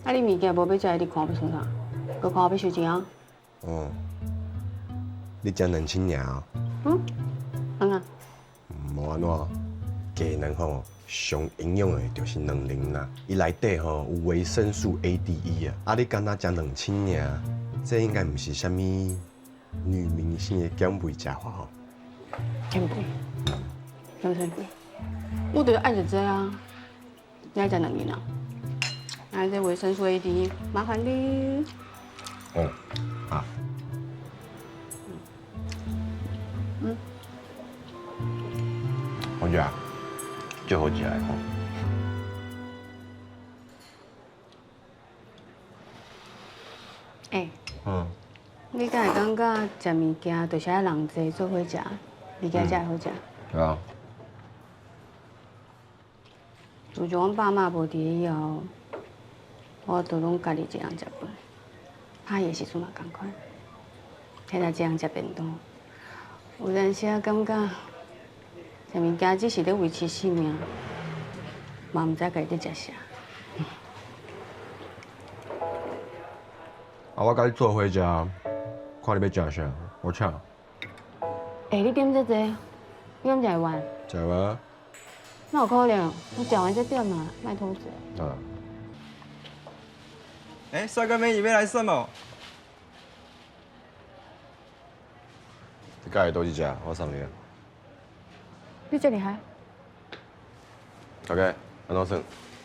啊，你物件无要食，你看要创啥？搁看我要收钱啊？哦，你食2千尔哦？安啊？无安怎？鸡卵吼，上营养的就是卵磷啦，伊内底吼有维生素 A、D、E 啊。啊，你敢若食2千尔，这应该毋是啥物女明星的减肥食法吼。减肥？减啥肥？我就是爱食这啊。你爱食两年啊？爱这维生素 A、D， 麻烦你。哦，啊。好食，就好食的吼。你敢会感觉食物件就是爱人济做伙食，物件才会好食？对啊。自从阮爸妈无伫以后，我都拢家己一人食饭。拍的时阵嘛同款，现在一人食便当。有阵时啊感觉，食物件只是咧维持生命，嘛毋知家己咧食啥。啊，我甲你做伙食，看你要食啥，我请。你点这济，你敢食会完？食完。哪有可能？我食完再点嘛，卖偷食。啊。帅哥美女要来算哦。你家己倒去食，我送你。你这厉害OK，安怎算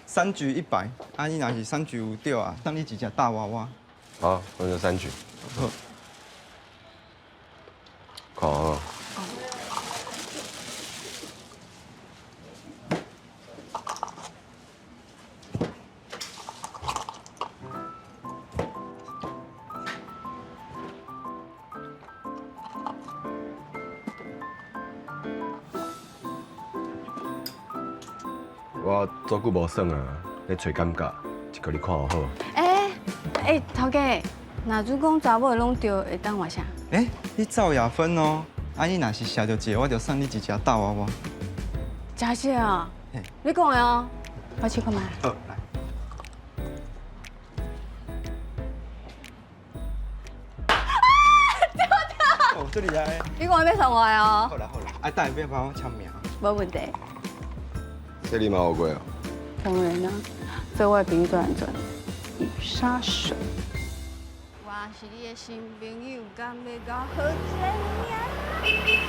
？3局100，啊你若是3局有对啊，送你一只大娃娃。好，那就3局。好。看好。我足久无耍啊，咧找感觉，就叫你看好好。头家，若主讲查某拢着会当话啥？你赵雅芬哦，啊你若是写着这，我就送你一只大娃娃。真是啊？你讲的哦，我试看卖。好，来。哦，这里来。你讲要送我的哦？好啦，等下要帮我签名。无问题。这你嘛学过啊？当然啦，做我的朋友都安全。女杀手。我是你的新朋友，敢要搞好见面？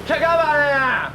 吃干嘛的呀？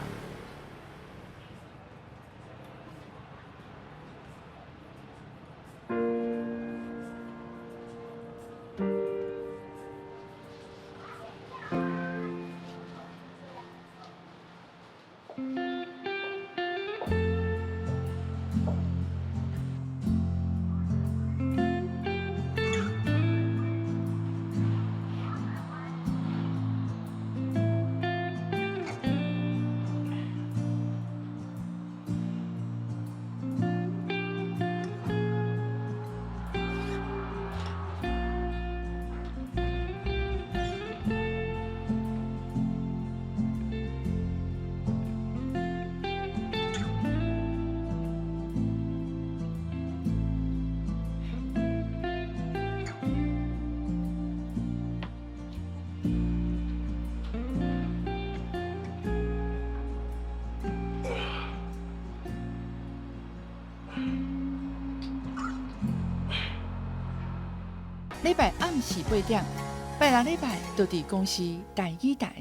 礼拜暗时8点，拜六礼拜都伫公司台语台。